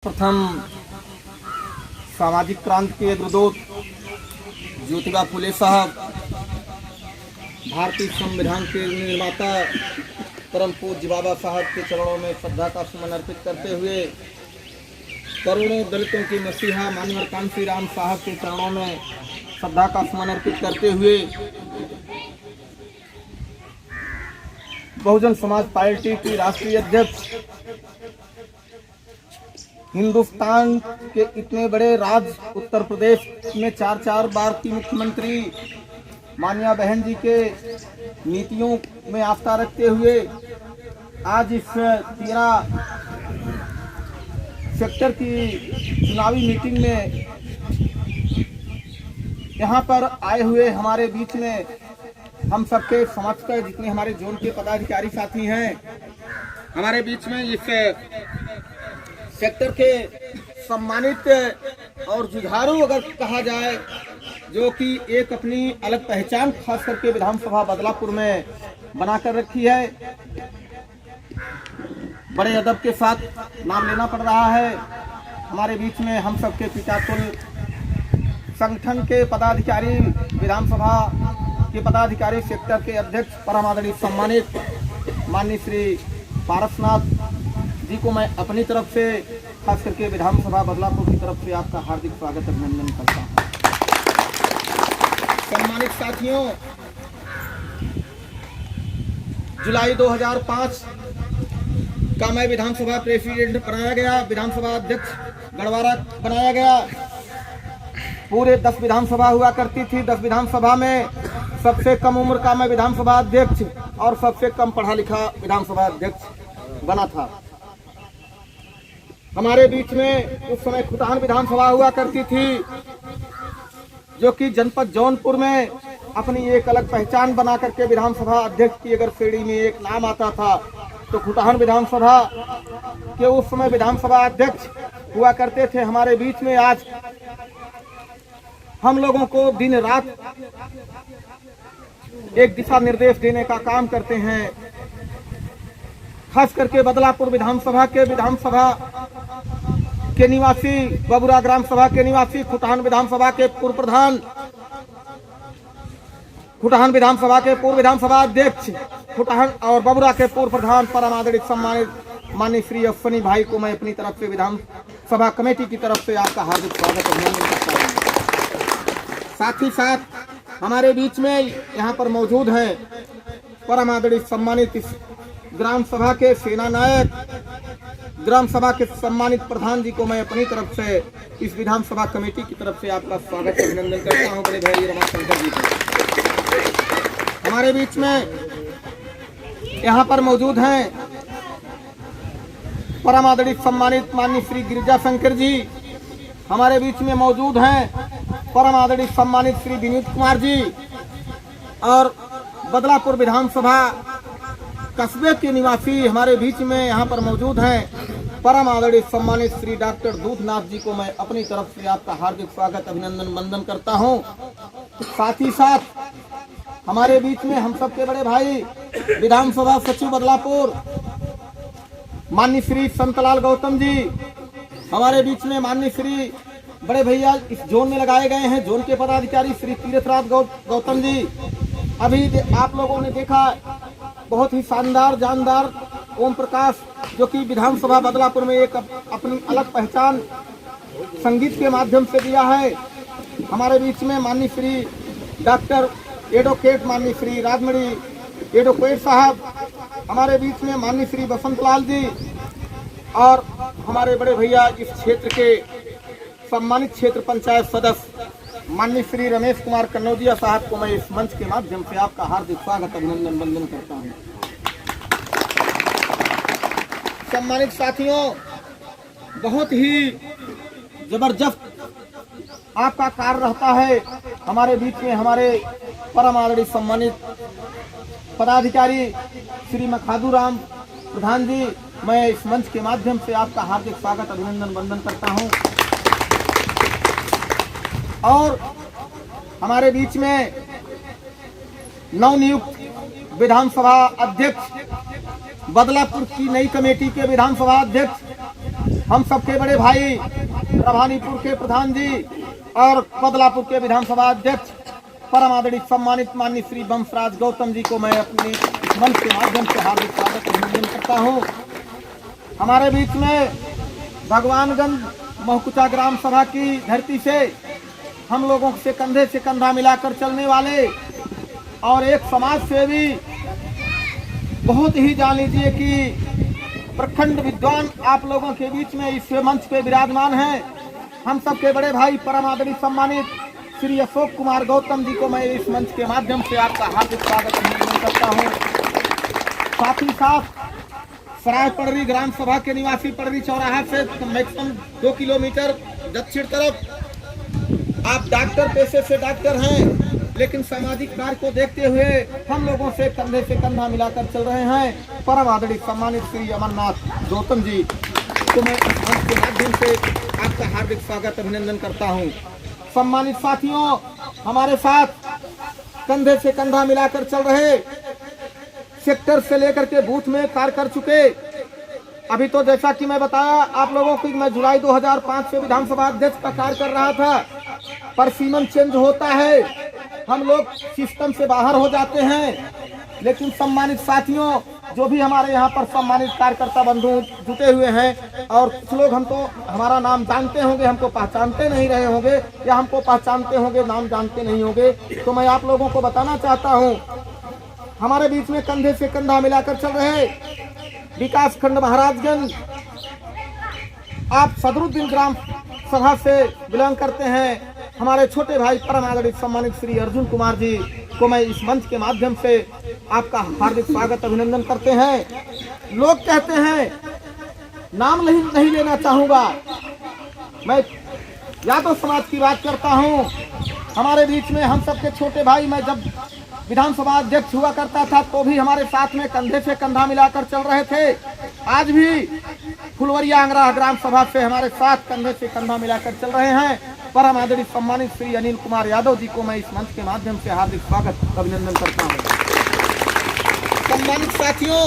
सर्वप्रथम सामाजिक क्रांति के अग्रदूत ज्योतिबा फुले साहब, भारतीय संविधान के निर्माता परम पूज्य बाबा साहब के चरणों में श्रद्धा का सुमन अर्पित करते हुए करोड़ों दलितों के मसीहा मानवर कांसी राम साहब के चरणों में श्रद्धा का सुमन अर्पित करते हुए बहुजन समाज पार्टी की राष्ट्रीय अध्यक्ष, हिंदुस्तान के इतने बड़े राज्य उत्तर प्रदेश में 4 बार की मुख्यमंत्री मानिया बहन जी के नीतियों में आस्था रखते हुए आज इस 13 सेक्टर की चुनावी मीटिंग में यहाँ पर आए हुए हमारे बीच में हम सबके समझकर जितने हमारे जोन के पदाधिकारी साथी हैं, हमारे बीच में इस सेक्टर के सम्मानित और जुझारू अगर कहा जाए, जो कि एक अपनी अलग पहचान खास करके विधानसभा बदलापुर में बनाकर रखी है। बड़े अदब के साथ नाम लेना पड़ रहा है। हमारे बीच में हम सबके पिता कुल संगठन के पदाधिकारी, विधानसभा के पदाधिकारी, सेक्टर के अध्यक्ष परम आदरणीय सम्मानित माननीय श्री पारसनाथ जी को मैं अपनी तरफ से खास करके विधानसभा बदलापुर की तरफ से आपका हार्दिक स्वागत अभिनंदन करता हूँ। सम्मानित साथियों, जुलाई 2005 का मैं विधानसभा प्रेसिडेंट बनाया गया, विधानसभा अध्यक्ष गढ़वारा बनाया गया। पूरे 10 विधानसभा हुआ करती थी। 10 विधानसभा में सबसे कम उम्र का मैं विधानसभा अध्यक्ष और सबसे कम पढ़ा लिखा विधानसभा अध्यक्ष बना था। हमारे बीच में उस समय खुटान विधानसभा हुआ करती थी, जो कि जनपद जौनपुर में अपनी एक अलग पहचान बना करके विधानसभा अध्यक्ष की अगर श्रेणी में एक नाम आता था तो खुटान विधानसभा के उस समय विधानसभा अध्यक्ष हुआ करते थे। हमारे बीच में आज हम लोगों को दिन रात एक दिशा निर्देश देने का काम करते हैं। खास करके बदलापुर विधानसभा के निवासी, बबुरा ग्राम सभा के निवासी, खुटान विधानसभा के पूर्व प्रधान, खुटान विधानसभा के पूर्व विधानसभा अध्यक्ष, खुटान और बबुरा के पूर्व प्रधान परम आदरणीय सम्मानित माननीय श्री अश्वनी भाई को मैं अपनी तरफ से विधानसभा कमेटी की तरफ से आपका हार्दिक स्वागत अभिनंदन करता हूँ। साथ ही साथ हमारे बीच में यहाँ पर मौजूद हैं परम आदरणीय सम्मानित ग्राम सभा के सेना नायक, ग्राम सभा के सम्मानित प्रधान जी को मैं अपनी तरफ से इस विधानसभा कमेटी की तरफ से आपका स्वागत अभिनंदन करता हूँ। बड़े भाई रमाशंकर जी को हमारे बीच में यहाँ पर मौजूद हैं परम आदरणीय सम्मानित माननीय श्री गिरिजा शंकर जी। हमारे बीच में मौजूद हैं परम आदरणीय सम्मानित श्री विनीत कुमार जी। और बदलापुर विधानसभा कस्बे के निवासी हमारे बीच में यहाँ पर मौजूद हैं परम आदरणीय सम्मानित श्री डॉक्टर दूधनाथ जी को मैं अपनी तरफ से आपका हार्दिक स्वागत अभिनंदन वंदन करता हूँ। साथ ही साथ हमारे बीच में हम सबके बड़े भाई विधानसभा सचिव बदलापुर माननीय श्री संतलाल गौतम जी, हमारे बीच में माननीय श्री बड़े भैया इस जोन में लगाए गए हैं, जोन के पदाधिकारी श्री तीर्थराज गौतम जी। अभी आप लोगों ने देखा बहुत ही शानदार जानदार ओम प्रकाश, जो कि विधानसभा बदलापुर में एक अपनी अलग पहचान संगीत के माध्यम से दिया है। हमारे बीच में माननीय श्री डॉक्टर एडवोकेट माननीय श्री राजमणि एडवोकेट साहब, हमारे बीच में माननीय श्री बसंतलाल जी, और हमारे बड़े भैया इस क्षेत्र के सम्मानित क्षेत्र पंचायत सदस्य माननीय श्री रमेश कुमार कन्नौजिया साहब को मैं इस मंच के माध्यम से आपका हार्दिक स्वागत अभिनंदन वंदन करता हूँ। सम्मानित साथियों, बहुत ही जबरदस्त आपका कार्य रहता है। हमारे बीच में हमारे परम आदरणीय सम्मानित पदाधिकारी श्री मखादू राम प्रधान जी, मैं इस मंच के माध्यम से आपका हार्दिक स्वागत अभिनंदन वंदन करता हूं। और हमारे बीच में नवनियुक्त विधानसभा अध्यक्ष, बदलापुर की नई कमेटी के विधानसभा अध्यक्ष हम सबके बड़े भाई प्रभानीपुर के प्रधान जी और बदलापुर के विधानसभा अध्यक्ष परम आदरणीय सम्मानित माननीय श्री वंशराज गौतम जी को मैं अपने मंच के माध्यम से हार्दिक स्वागत अभिनंदन करता हूं। हमारे बीच में भगवानगंज महकुचा ग्राम सभा की धरती से हम लोगों से कंधे से कंधा मिलाकर चलने वाले और एक समाज सेवी बहुत ही जान लीजिए कि प्रखंड विद्वान आप लोगों के बीच में इस मंच पे विराजमान हैं। हम सबके बड़े भाई परम आदरणीय सम्मानित श्री अशोक कुमार गौतम जी को मैं इस मंच के माध्यम से आपका हार्दिक स्वागत अभिनंदन करता हूं। साथ ही साथ सराय पड़री ग्राम सभा के निवासी पड़री चौराहा से मैक्सिमम 2 किलोमीटर दक्षिण तरफ आप डॉक्टर पेशे से डॉक्टर हैं, लेकिन सामाजिक कार्य को देखते हुए हम लोगों से कंधे से कंधा मिलाकर चल रहे हैं। परम आदरणीय सम्मानित श्री अमरनाथ गौतम जी को मैं मंच के माध्यम से आपका हार्दिक स्वागत अभिनंदन करता हूं। सम्मानित साथियों, हमारे साथ कंधे से कंधा मिलाकर चल रहे सेक्टर से लेकर के बूथ में कार्य कर चुके, अभी तो जैसा कि मैं बताया आप लोगों को, मैं जुलाई 2005 से विधानसभा अध्यक्ष का कार्य कर रहा था, पर सीमन चेंज होता है, हम लोग सिस्टम से बाहर हो जाते हैं। लेकिन सम्मानित साथियों, जो भी हमारे यहाँ पर सम्मानित कार्यकर्ता बंधु जुटे हुए हैं और कुछ लोग हम तो हमारा नाम जानते होंगे, हमको पहचानते नहीं रहे होंगे, या हमको पहचानते होंगे नाम जानते नहीं होंगे, तो मैं आप लोगों को बताना चाहता हूँ, हमारे बीच में कंधे से कंधा मिलाकर चल रहे विकास खंड महाराजगंज, आप सदरुद्दीन ग्राम सभा से बिलोंग करते हैं, हमारे छोटे भाई परम आदरणीय सम्मानित श्री अर्जुन कुमार जी को मैं इस मंच के माध्यम से आपका हार्दिक स्वागत अभिनंदन करते हैं। लोग कहते हैं, नाम नहीं लेना चाहूँगा, मैं यादव समाज की बात करता हूँ। हमारे बीच में हम सबके छोटे भाई, मैं जब विधानसभा अध्यक्ष हुआ करता था तो भी हमारे साथ में कंधे से कंधा मिलाकर चल रहे थे। आज भी फुलवरिया अंगरा ग्राम सभा से हमारे साथ कंधे से कंधा मिलाकर चल रहे हैं। परम आदरणीय सम्मानित श्री अनिल कुमार यादव जी को मैं इस मंच के माध्यम से हार्दिक स्वागत अभिनंदन करता हूं। सम्मानित साथियों,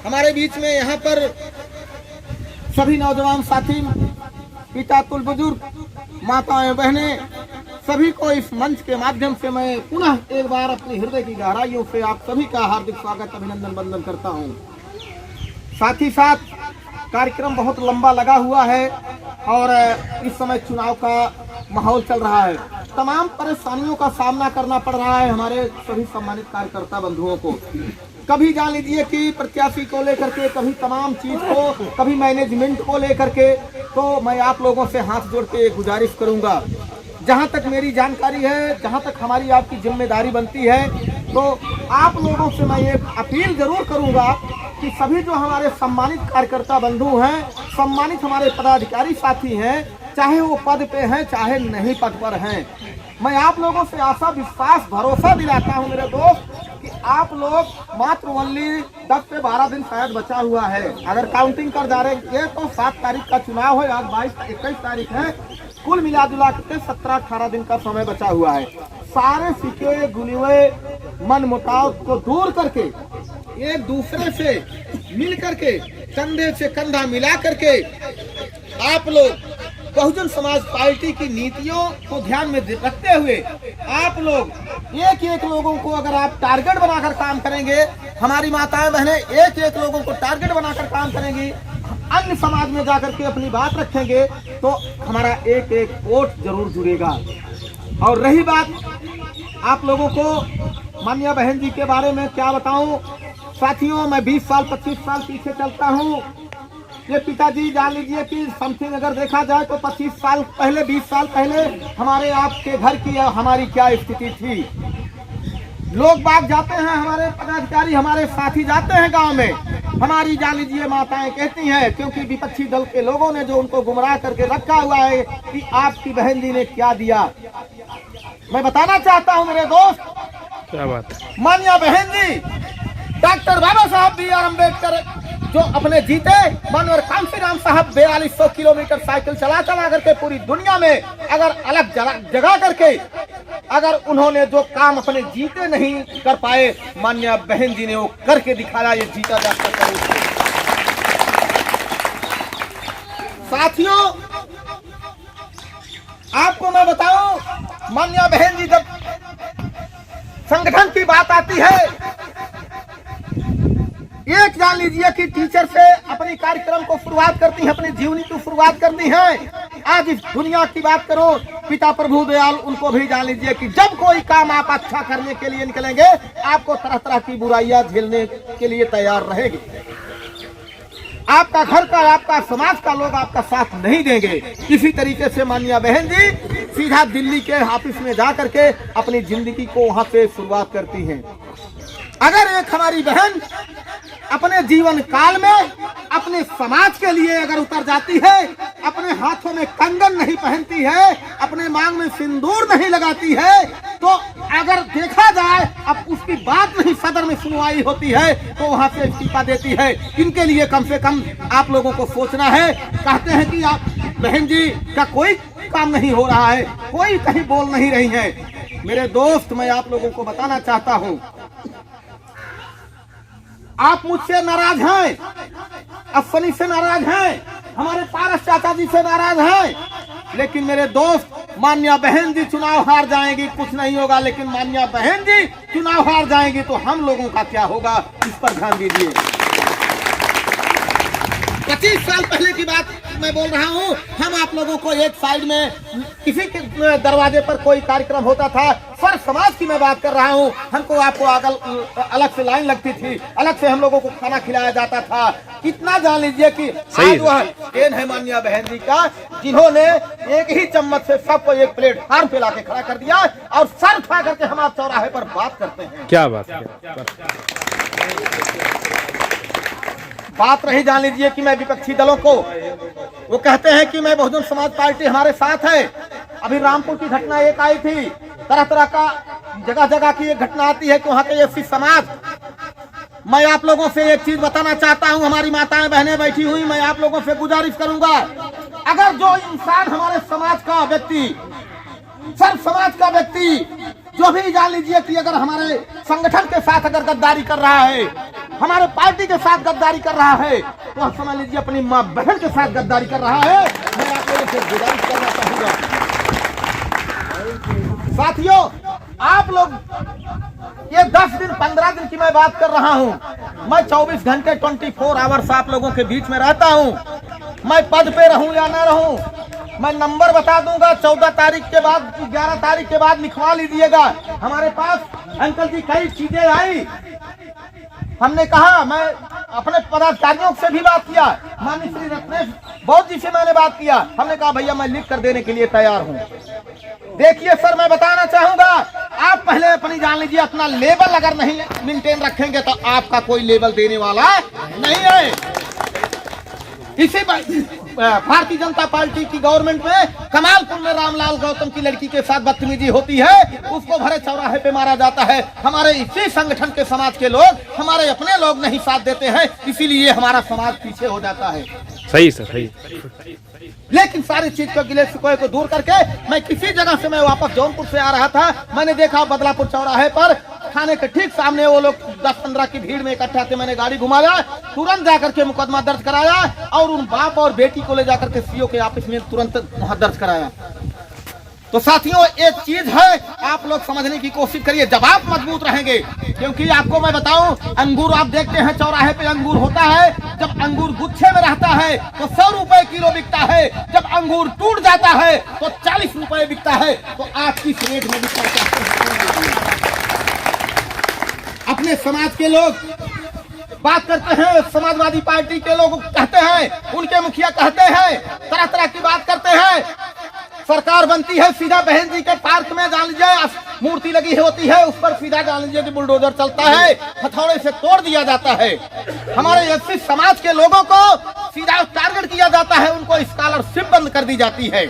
हमारे बीच में यहाँ पर सभी नौजवान साथी, पिता तुल बुजुर्ग, माताएं बहनें, सभी को इस मंच के माध्यम से मैं पुनः एक बार अपने हृदय की गहराइयों से आप सभी का हार्दिक स्वागत अभिनंदन वंदन करता हूं। साथ ही साथ कार्यक्रम बहुत लंबा लगा हुआ है और इस समय चुनाव का माहौल चल रहा है, तमाम परेशानियों का सामना करना पड़ रहा है हमारे सभी सम्मानित कार्यकर्ता बंधुओं को। कभी जान लीजिए कि प्रत्याशी को लेकर के, कभी तमाम चीज को, कभी मैनेजमेंट को लेकर के, तो मैं आप लोगों से हाथ जोड़ के गुजारिश करूंगा, जहां तक मेरी जानकारी है, जहां तक हमारी आपकी जिम्मेदारी बनती है, तो आप लोगों से मैं एक अपील जरूर करूंगा कि सभी जो हमारे सम्मानित कार्यकर्ता बंधु हैं, सम्मानित हमारे पदाधिकारी साथी हैं, चाहे वो पद पे हैं चाहे नहीं पद पर हैं, मैं आप लोगों से आशा विश्वास भरोसा दिलाता हूं मेरे दोस्त कि आप लोग मात्र ओनली 10 से 12 दिन शायद बचा हुआ है, अगर काउंटिंग कर जा रहे हैं तो 7 तारीख का चुनाव है, आज 21 तारीख है, कुल मिला जुला के 17-18 दिन का समय बचा हुआ है। सारे सिके गुलिवे मन मुटाव को दूर करके, एक दूसरे से मिल करके, कंधे से कंधा मिला करके आप लोग बहुजन समाज पार्टी की नीतियों को ध्यान में रखते हुए आप लोग एक लोगों को अगर आप टारगेट बनाकर काम करेंगे, हमारी माताएं बहनें एक लोगों को टारगेट बनाकर काम करेंगी, अन्य समाज में जाकर के अपनी बात रखेंगे, तो हमारा एक वोट जरूर जुड़ेगा। और रही बात आप लोगों को मान्या बहन जी के बारे में क्या बताऊं साथियों, मैं 20 साल 25 साल पीछे चलता हूं। ये पिताजी जान लीजिए कि समथिंग अगर देखा जाए तो 25 साल पहले, 20 साल पहले हमारे आपके घर की हमारी क्या स्थिति थी। लोग बाग जाते हैं, हमारे पदाधिकारी हमारे साथी जाते हैं गांव में, हमारी जान लीजिए माताएं कहती हैं, क्योंकि विपक्षी दल के लोगों ने जो उनको गुमराह करके रखा हुआ है कि आपकी बहन जी ने क्या दिया। मैं बताना चाहता हूं मेरे दोस्त, क्या बात, माननीय बहन जी डॉक्टर बाबा साहब बी आर अम्बेडकर जो अपने जीते मन और कांशीराम साहब 4200 किलोमीटर साइकिल चला करके पूरी दुनिया में अगर अलग जगह करके अगर उन्होंने जो काम अपने जीते नहीं कर पाए, माननीय बहन जी ने वो करके दिखाया। ये जीता जा सकता है। साथियों, आपको मैं बताऊं, मान्या बहन जी, जब संगठन की बात आती है, एक जान लीजिए कि टीचर से अपनी कार्यक्रम को शुरुआत करती हैं, अपनी जीवनी की शुरुआत करती हैं। आज इस दुनिया की बात करो, पिता प्रभु दयाल उनको भी जान लीजिए कि जब कोई काम आप अच्छा करने के लिए निकलेंगे, आपको तरह तरह की बुराइयां झेलने के लिए तैयार रहेगी। आपका घर का, आपका समाज का लोग आपका साथ नहीं देंगे। इसी तरीके से मान्या बहन जी सीधा दिल्ली के ऑफिस में जा करके अपनी जिंदगी को वहां से शुरुआत करती हैं। अगर एक हमारी बहन अपने जीवन काल में अपने समाज के लिए अगर उतर जाती है, अपने हाथों में कंगन नहीं पहनती है, अपने मांग में सिंदूर नहीं लगाती है, तो अगर देखा जाए अब उसकी बात नहीं सदर में सुनवाई होती है तो वहां से इस्तीफा देती है। इनके लिए कम से कम आप लोगों को सोचना है। कहते हैं कि आप बहन जी का कोई काम नहीं हो रहा है, कोई कहीं बोल नहीं रही है। मेरे दोस्त, मैं आप लोगों को बताना चाहता हूं, आप मुझसे नाराज हैं, अश्वनी से नाराज हैं, हमारे पारस चाचा जी से नाराज हैं, लेकिन मेरे दोस्त, मान्या बहन जी चुनाव हार जाएंगी, कुछ नहीं होगा। लेकिन मान्या बहन जी चुनाव हार जाएंगी तो हम लोगों का क्या होगा, इस पर ध्यान दीजिए। 25 साल पहले की बात मैं बोल रहा हूँ। हम आप लोगों को एक साइड में किसी के दरवाजे पर कोई कार्यक्रम होता था, सर समाज की मैं बात कर रहा हूँ, हमको आपको अलग से लाइन लगती थी, अलग से हम लोगों को खाना खिलाया जाता था। कितना जान लीजिए कि आज वह ट्रेन है मान्या बहन जी का, जिन्होंने एक ही चम्मच से सबको एक प्लेट हार पे लाके खड़ा कर दिया और सर उठा करके हम आप चौराहे पर बात करते हैं। क्या बात बात रही जान लीजिए कि मैं विपक्षी दलों को, वो कहते हैं कि मैं बहुजन समाज पार्टी हमारे साथ है। अभी रामपुर की घटना एक आई थी, तरह तरह का जगह जगह की एक घटना आती है कि वहाँ के एससी समाज। मैं आप लोगों से एक चीज बताना चाहता हूँ, हमारी माताएं बहनें बैठी हुई, मैं आप लोगों से गुजारिश करूंगा, अगर जो इंसान हमारे समाज का व्यक्ति, सर्व समाज का व्यक्ति, जो भी जान लीजिए कि अगर हमारे संगठन के साथ अगर गद्दारी कर रहा है, हमारे पार्टी के साथ गद्दारी कर रहा है, तो आप समझ लीजिए अपनी माँ बहन के साथ गद्दारी कर रहा है। मैं आप लोगों से गुजारिश करना चाहूंगा, साथियों, आप लोग ये 10 दिन 15 दिन की मैं बात कर रहा हूँ। मैं 24 घंटे 24 आवर्स आप लोगों के बीच में रहता हूँ। मैं पद पे रहूं या ना रहूं, मैं नंबर बता दूंगा। 14 तारीख के बाद, 11 तारीख के बाद लिखवा लीजिएगा। हमारे पास अंकल जी कई चीजें आई, हमने कहा, मैं अपने पदाधिकारियों से भी बात किया, माननीय श्री रत्नेश बौद्ध जी से मैंने बात किया, हमने कहा भैया मैं लिख कर देने के लिए तैयार हूँ। देखिए सर, मैं बताना चाहूंगा, आप पहले अपनी जान लीजिए, अपना लेवल अगर नहीं मेंटेन रखेंगे तो आपका कोई लेवल देने वाला नहीं है। इसी भारतीय जनता पार्टी की गवर्नमेंट में कमालपुर में रामलाल गौतम की लड़की के साथ बदतमीजी होती है, उसको भरे चौराहे पे मारा जाता है। हमारे इसी संगठन के समाज के लोग, हमारे अपने लोग नहीं साथ देते हैं, इसीलिए हमारा समाज पीछे हो जाता है। सही सर, सही। लेकिन सारी चीज को, गिले शिकवे को दूर करके मैं किसी जगह से, मैं वापस जौनपुर से आ रहा था, मैंने देखा बदलापुर चौराहे पर थाने के ठीक सामने वो लोग 10-15 की भीड़ में इकट्ठा थे। मैंने गाड़ी घुमाया, तुरंत जाकर के मुकदमा दर्ज कराया और उन बाप और बेटी को ले जाकर के सीओ के ऑफिस में तुरंत वहां दर्ज कराया। तो साथियों, एक चीज है, आप लोग समझने की कोशिश करिए, जब आप मजबूत रहेंगे, क्योंकि आपको मैं बताऊं, अंगूर आप देखते हैं चौराहे पे अंगूर होता है, जब अंगूर गुच्छे में रहता है तो 100 रुपए किलो बिकता है, जब अंगूर टूट जाता है तो 40 रुपए बिकता है। तो आप किस रेट में बिकना चाहते हैं? अपने समाज के लोग बात करते हैं, समाजवादी पार्टी के लोग कहते हैं, उनके मुखिया कहते हैं, तरह तरह की बात करते हैं। सरकार बनती है, सीधा बहन जी के पार्क में जान लीजिए मूर्ति लगी होती है, उस पर सीधा जान लीजिए कि बुलडोजर चलता है, हथौड़े से तोड़ दिया जाता है। हमारे एससी समाज के लोगों को सीधा टारगेट किया जाता है, उनको स्कॉलरशिप बंद कर दी जाती है।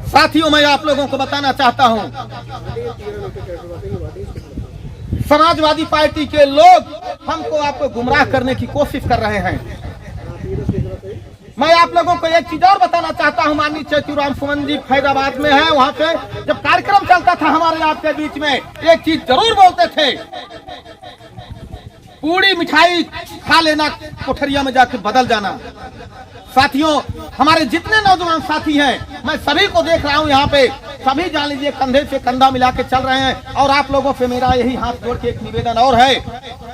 साथियों, मैं आप लोगों को बताना चाहता हूं, समाजवादी पार्टी के लोग हमको, आपको गुमराह करने की कोशिश कर रहे हैं। मैं आप लोगों को एक चीज और बताना चाहता हूं, माननीय चतुराम सुमन जी फैजाबाद में है, वहां पे जब कार्यक्रम चलता था हमारे आपके बीच में, एक चीज जरूर बोलते थे, पूरी मिठाई खा लेना, कोठरिया में जाकर बदल जाना। साथियों, हमारे जितने नौजवान साथी हैं, मैं सभी को देख रहा हूं यहाँ पे, सभी जान लीजिए कंधे से कंधा मिला के चल रहे हैं। और आप लोगों से मेरा यही हाथ जोड़ के एक निवेदन और है,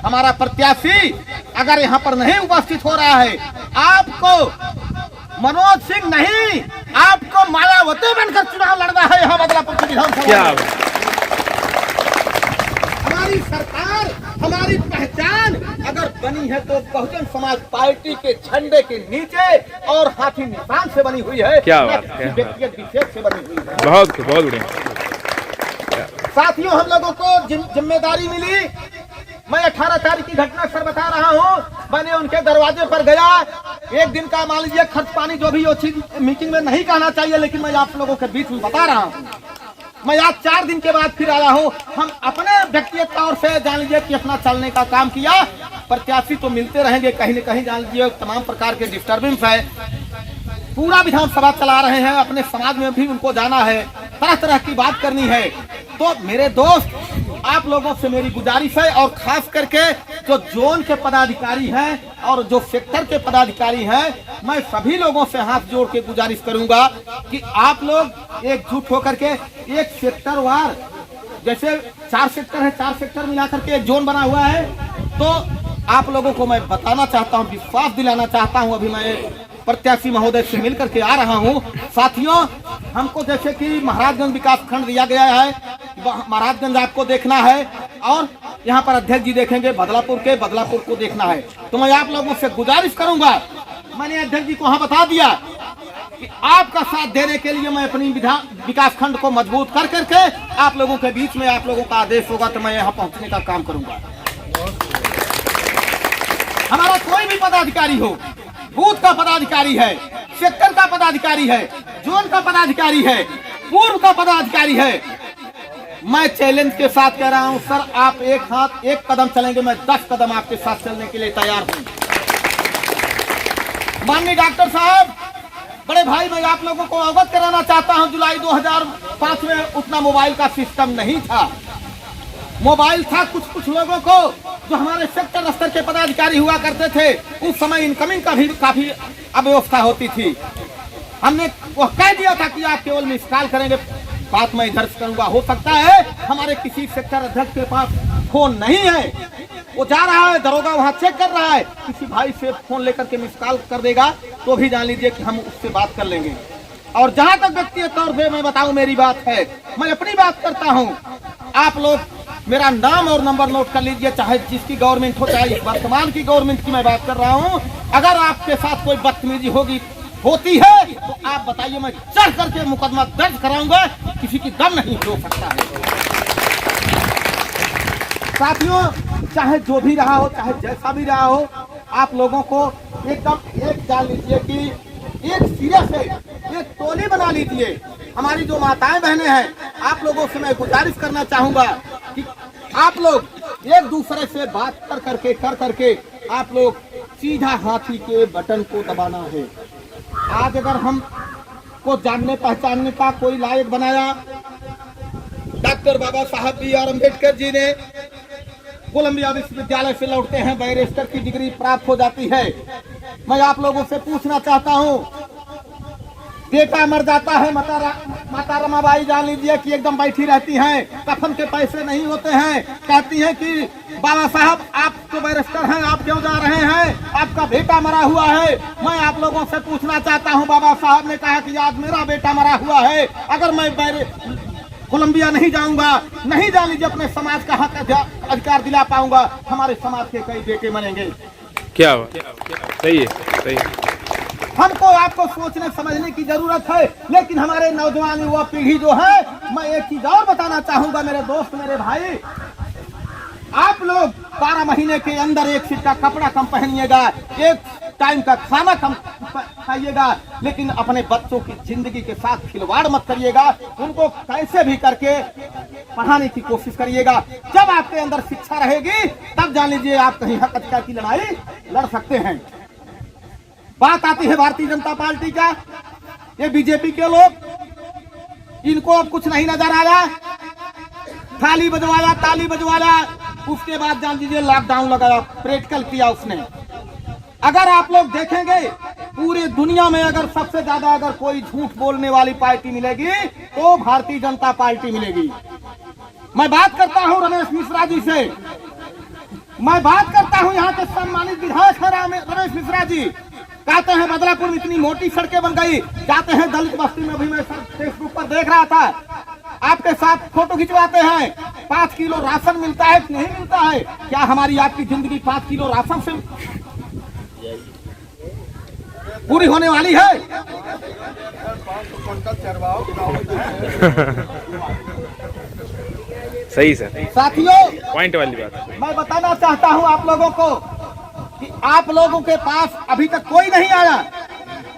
हमारा प्रत्याशी अगर यहाँ पर नहीं उपस्थित हो रहा है, आपको मनोज सिंह नहीं, आपको मायावती बनकर चुनाव लड़ना है यहाँ बदलापुर की विधानसभा। हमारी सरकार, हमारी पहचान अगर बनी है तो बहुजन समाज पार्टी के झंडे के नीचे और हाथी निशान से बनी हुई है। क्या बात है, व्यक्तिगत विशेष से बनी हुई है। बहुत बढ़िया। साथियों, हम लोगों को जिम्मेदारी मिली। मैं 18 तारीख की घटना सर बता रहा हूँ। मैंने उनके दरवाजे पर गया, एक दिन का मान लीजिए खर्च पानी जो भी अच्छी मीटिंग में नहीं कहना चाहिए, लेकिन मैं आप लोगों के बीच में बता रहा हूँ। मैं आज 4 दिन के बाद फिर आया हूँ। हम अपने व्यक्तिगत तौर से जान लीजिए कि अपना चलने का काम किया। प्रत्याशी तो मिलते रहेंगे, कहीं न कहीं जान लीजिए तमाम प्रकार के डिस्टर्बेंस है। पूरा विधानसभा चला रहे हैं, अपने समाज में भी उनको जाना है, तरह तरह की बात करनी है। तो मेरे दोस्त, आप लोगों से मेरी गुजारिश है, और खास करके जो जोन के पदाधिकारी हैं और जो सेक्टर के पदाधिकारी हैं, मैं सभी लोगों से हाथ जोड़ के गुजारिश करूंगा कि आप लोग एकजुट होकर के एक सेक्टर वार, जैसे 4 सेक्टर है, 4 सेक्टर मिला करके एक जोन बना हुआ है। तो आप लोगों को मैं बताना चाहता हूँ, विश्वास दिलाना चाहता हूँ। अभी मैं प्रत्याशी महोदय से मिल करके आ रहा हूँ। साथियों, हमको जैसे कि महाराजगंज विकास खंड दिया गया है, महाराजगंज आपको देखना है, और यहाँ पर अध्यक्ष जी देखेंगे बदलापुर को देखना है। तो मैं आप लोगों से गुजारिश करूंगा, मैंने अध्यक्ष जी को वहाँ बता दिया कि आपका साथ देने के लिए मैं अपनी विकास खंड को मजबूत कर करके आप लोगों के बीच में, आप लोगों का आदेश होगा तो मैं यहाँ पहुँचने का काम करूंगा। हमारा कोई भी पदाधिकारी हो, बूथ का पदाधिकारी है, सेक्टर का पदाधिकारी है, जोन का पदाधिकारी है, पूर्व का पदाधिकारी है, मैं चैलेंज के साथ कह रहा हूं, सर आप एक कदम चलेंगे, मैं 10 कदम आपके साथ चलने के लिए तैयार हूं। माननीय डॉक्टर साहब, बड़े भाई, मैं आप लोगों को अवगत कराना चाहता हूं, जुलाई 2005 में उतना मोबाइल का सिस्टम नहीं था। मोबाइल था कुछ लोगों को, जो हमारे सेक्टर स्तर के पदाधिकारी हुआ करते थे। उस समय इनकमिंग का भी काफी अव्यवस्था होती थी। हमने वो कह दिया था कि आप केवल मिस कॉल करेंगे, बात मैं इधर से करूंगा। हो सकता है हमारे किसी सेक्टर अध्यक्ष के पास फोन नहीं है, वो जा रहा है, दरोगा वहां चेक कर रहा है, किसी भाई से फोन लेकर के मिस कॉल कर देगा तो भी जान लीजिए कि हम उससे बात कर लेंगे। और जहां तक व्यक्तिगत तौर पे मैं बताऊं, मेरी बात है, मैं अपनी बात करता हूं। आप लोग मेरा नाम और नंबर नोट कर लीजिए, चाहे जिसकी गवर्नमेंट हो, चाहे वर्तमान की गवर्नमेंट की मैं बात कर रहा हूं। अगर आपके साथ कोई बदतमीजी होती है तो आप बताइए, मैं चढ़ करके मुकदमा दर्ज कराऊंगा, किसी की दम नहीं रोक सकता है। साथियों, चाहे जो भी रहा हो, चाहे जैसा भी रहा हो, आप लोगों को एकदम एक जान लीजिए कि एक सिरे से एक टोली बना लीजिए। हमारी जो माताएं बहनें हैं, आप लोगों से मैं गुजारिश करना चाहूंगा कि आप लोग एक दूसरे से बात कर करके आप लोग सीधा हाथी के बटन को दबाना है। आज अगर हम को जानने पहचानने का कोई लायक बनाया, डॉक्टर बाबा साहब B.R. अम्बेडकर जी ने कोलंबिया विश्वविद्यालय से लौटते हैं, बैरिस्टर की डिग्री प्राप्त हो जाती है। मैं आप लोगों से पूछना चाहता हूं, बेटा मर जाता है, माता रमाबाई जान लीजिए कि एकदम बैठी रहती हैं, कफन के पैसे नहीं होते हैं, कहती हैं कि बाबा साहब आप तो बैरिस्टर हैं, आप क्यों जा रहे हैं, आपका बेटा मरा हुआ है। मैं आप लोगों से पूछना चाहता हूं, बाबा साहब ने कहा कि आज मेरा बेटा मरा हुआ है, अगर मैं कोलंबिया नहीं जाऊंगा, नहीं जान लीजिए अपने समाज का हक अधिकार दिला पाऊंगा, हमारे समाज के कई बेटे मरेंगे। क्या सही है, सही है। हमको आपको सोचने समझने की जरूरत है, लेकिन हमारे नौजवान युवा पीढ़ी जो है, मैं एक चीज और बताना चाहूंगा मेरे दोस्त, मेरे भाई, आप लोग 12 महीने के अंदर एक सीट का कपड़ा कम पहनिएगा, एक टाइम का खाना कम खाइएगा, लेकिन अपने बच्चों की जिंदगी के साथ खिलवाड़ मत करिएगा। उनको कैसे भी करके पढ़ाने की कोशिश करिएगा। जब आपके अंदर शिक्षा रहेगी, तब जान लीजिए आप कहीं हक अधिकार की लड़ाई लड़ सकते हैं। बात आती है भारतीय जनता पार्टी का, ये बीजेपी के लोग, इनको अब कुछ नहीं नजर आया, थाली बजवाया, ताली बजवाया, उसके बाद जान लीजिए लॉकडाउन लगाया, प्रैक्टिकल किया उसने। अगर आप लोग देखेंगे पूरी दुनिया में अगर सबसे ज्यादा अगर कोई झूठ बोलने वाली पार्टी मिलेगी तो भारतीय जनता पार्टी मिलेगी। मैं बात करता हूं रमेश मिश्रा जी से, मैं बात करता हूं यहाँ के सम्मानित विधायक है रमेश मिश्रा जी। कहते हैं बदलापुर में इतनी मोटी सड़कें बन गई, जाते हैं दलित बस्ती में भी मैं फेसबुक पर देख रहा था, आपके साथ फोटो खिंचवाते हैं। 5 किलो राशन मिलता है नहीं मिलता है? क्या हमारी आपकी जिंदगी 5 किलो राशन से पूरी होने वाली है? सही सर, साथियों पॉइंट वाली बात। मैं बताना चाहता हूं आप लोगों को कि आप लोगों के पास अभी तक कोई नहीं आया,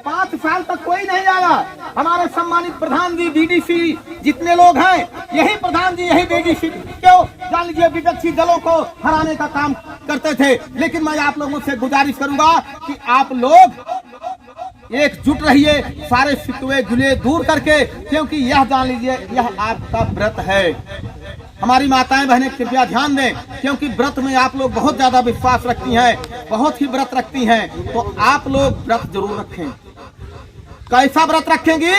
5 साल तक कोई नहीं आया। हमारे सम्मानित प्रधान जी, डीडीसी जितने लोग हैं, यही प्रधान जी यही डीडीसी क्यों जान लीजिए विपक्षी दलों को हराने का काम करते थे। लेकिन मैं आप लोगों से गुजारिश करूंगा कि आप लोग एकजुट रहिए, सारे शिकवे गिले दूर करके, क्योंकि यह जान लीजिए यह आपका व्रत है। हमारी माताएं बहनें कृपया ध्यान दें, क्योंकि व्रत में आप लोग बहुत ज्यादा विश्वास रखती हैं, बहुत ही व्रत रखती हैं, तो आप लोग व्रत जरूर रखें। कैसा व्रत रखेंगी?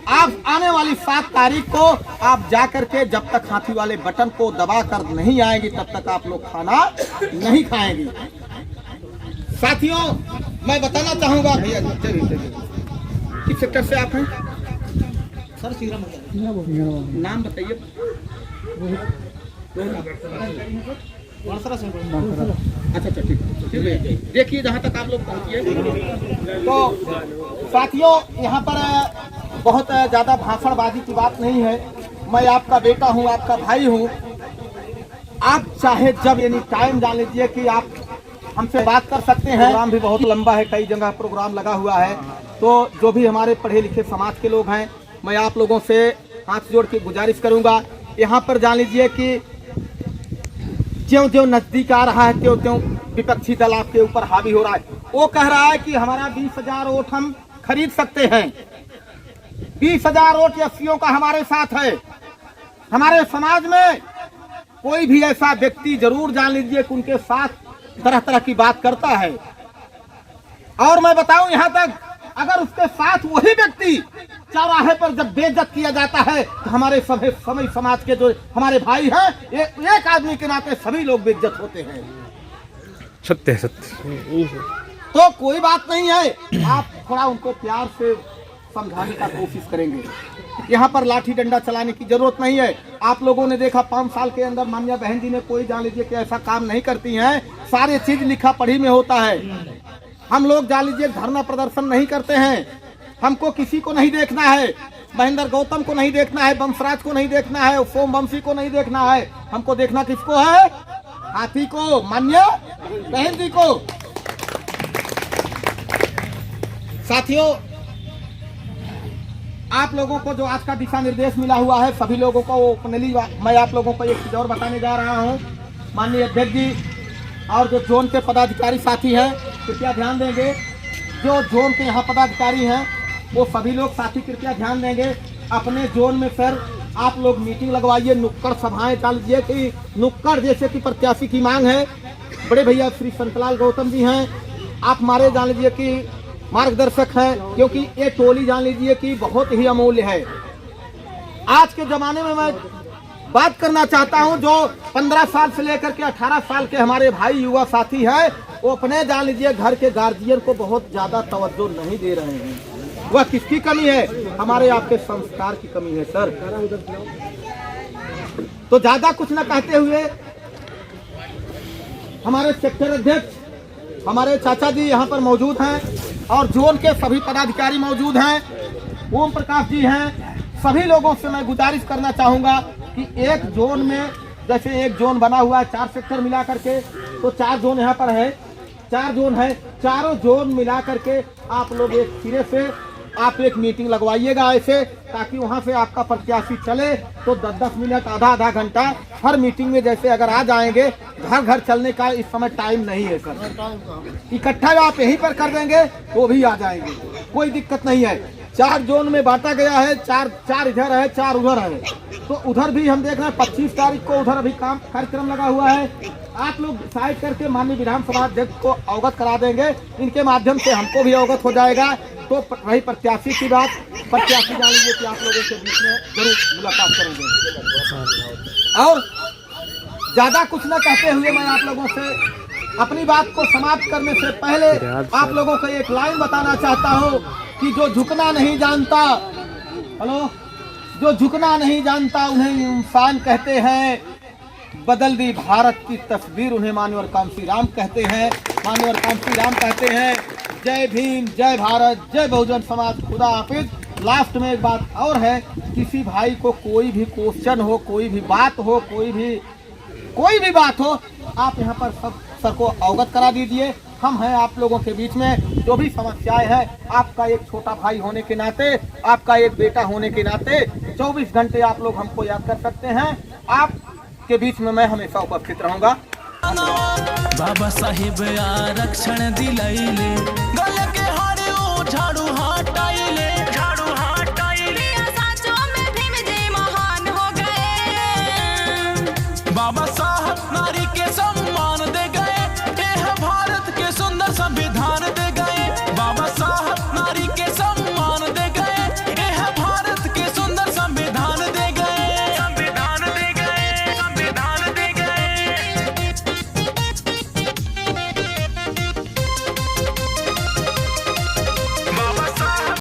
आप आने वाली 7 तारीख को आप जाकर के जब तक हाथी वाले बटन को दबा कर नहीं आएंगी तब तक आप लोग खाना नहीं खाएंगी। साथियों मैं बताना चाहूंगा, भैया किस सेक्टर से आप हैं सर? नाम बताइए। अच्छा ठीक है, देखिए जहाँ तक आप लोग पहुँचिए। तो साथियों यहाँ पर बहुत ज्यादा भाषणबाजी की बात नहीं है, मैं आपका बेटा हूँ, आपका भाई हूँ। आप चाहे जब यानी टाइम जान लीजिए कि आप हमसे बात कर सकते हैं। प्रोग्राम भी बहुत लंबा है, कई जगह प्रोग्राम लगा हुआ है, तो जो भी हमारे पढ़े लिखे समाज के लोग हैं, मैं आप लोगों से हाथ जोड़ के गुजारिश करूंगा। यहाँ पर जान लीजिए कि ज्यों ज्यों नजदीक आ रहा है त्यों त्यों विपक्षी दल आपके ऊपर हावी हो रहा है। वो कह रहा है कि हमारा 20,000 वोट हम खरीद सकते हैं, 20,000 वोट एससीओ का हमारे साथ है। हमारे समाज में कोई भी ऐसा व्यक्ति जरूर जान लीजिए कि उनके साथ तरह तरह की बात करता है। और मैं बताऊं यहाँ तक, अगर उसके साथ वही व्यक्ति चौराहे पर जब बेइज्जत किया जाता है तो हमारे सभी समाज के जो हमारे भाई हैं, एक आदमी के नाते सभी लोग बेइज्जत होते हैं। सत्य सत्य। तो कोई बात नहीं है, आप थोड़ा उनको प्यार से समझाने का कोशिश करेंगे। यहाँ पर लाठी डंडा चलाने की जरूरत नहीं है। आप लोगों ने देखा 5 साल के अंदर मान्या बहन जी ने कोई जान लीजिए कि ऐसा काम नहीं करती हैं, सारे चीज लिखा पढ़ी में होता है। हम लोग जान लीजिए धरना प्रदर्शन नहीं करते हैं, हमको किसी को नहीं देखना है, महेंद्र गौतम को नहीं देखना है, बंसराज को नहीं देखना है, सोमवंशी को नहीं देखना है, हमको देखना किसको है? हाथी को, मान्या बहन जी को। साथियों आप लोगों को जो आज का दिशा निर्देश मिला हुआ है सभी लोगों को ओपनली मैं आप लोगों को एक चीज और बताने जा रहा हूं। माननीय अध्यक्ष जी और जो जोन के पदाधिकारी साथी हैं कृपया ध्यान देंगे, जो जोन के यहाँ पदाधिकारी हैं वो सभी लोग साथी कृपया ध्यान देंगे। अपने जोन में सर आप लोग मीटिंग लगवाइए, नुक्कड़ सभाएं डाल दीजिए कि नुक्कड़ जैसे कि प्रत्याशी की मांग है। बड़े भैया श्री संतलाल गौतम जी हैं, आप हमारे जान लीजिए कि मार्गदर्शक है, क्योंकि ये टोली जान लीजिए कि बहुत ही अमूल्य है। आज के जमाने में मैं बात करना चाहता हूं, जो 15 साल से लेकर के 18 साल के हमारे भाई युवा साथी हैं, वो अपने जान लीजिए घर के गार्जियन को बहुत ज्यादा तवज्जो नहीं दे रहे हैं। वह किसकी कमी है? हमारे आपके संस्कार की कमी है सर। तो ज्यादा कुछ न कहते हुए हमारे सेक्टर अध्यक्ष हमारे चाचा जी यहाँ पर मौजूद हैं और जोन के सभी पदाधिकारी मौजूद हैं, ओम प्रकाश जी हैं। सभी लोगों से मैं गुजारिश करना चाहूँगा कि एक जोन में जैसे एक जोन बना हुआ है 4 सेक्टर मिला करके, तो 4 जोन यहाँ पर है, 4 जोन है, चारों जोन मिला करके आप लोग एक सिरे से आप एक मीटिंग लगवाइएगा ऐसे, ताकि वहाँ से आपका प्रत्याशी चले तो 10-10 मिनट आधा घंटा हर मीटिंग में जैसे अगर आ जाएंगे। घर घर चलने का इस समय टाइम नहीं है सर, इकट्ठा आप यहीं पर कर देंगे तो भी आ जाएंगे, कोई दिक्कत नहीं है। 4 जोन में बांटा गया है, 4 इधर है 4 उधर है, तो उधर भी हम देख रहे हैं 25 तारीख को उधर अभी काम कार्यक्रम लगा हुआ है। आप लोग साइड करके माननीय विधानसभा अध्यक्ष को अवगत करा देंगे, इनके माध्यम से हमको भी अवगत हो जाएगा। तो रही प्रत्याशी की बात, प्रत्याशी जान लीजिए कि आप लोगों के बीच में जरूर मुलाकात करेंगे। और ज्यादा कुछ न कहते हुए मैं आप लोगों से अपनी बात को समाप्त करने से पहले आप लोगों को एक लाइन बताना चाहता हूँ कि जो झुकना नहीं जानता, हेलो, जो झुकना नहीं जानता उन्हें इंसान कहते हैं, बदल दी भारत की तस्वीर उन्हें माननीय कांसी राम कहते हैं, माननीय कांसी राम कहते हैं। जय भीम, जय भारत, जय बहुजन समाज, खुदा हाफिज। लास्ट में एक बात और है, किसी भाई को कोई भी क्वेश्चन हो, कोई भी बात हो, कोई भी बात हो, आप यहाँ पर सब सर को अवगत करा दीजिए। हम हैं आप लोगों के बीच में, जो भी समस्याएं हैं, आपका एक छोटा भाई होने के नाते, आपका एक बेटा होने के नाते 24 घंटे आप लोग हमको याद कर सकते हैं। आप के बीच में मैं हमेशा उपस्थित रहूंगा। बाबा साहिब आरक्षण दिलाइले, गले के हारे ओ झाड़ू हटाइले, झाड़ू हटाइले, साचों में भीम जी महान हो गए। बाबा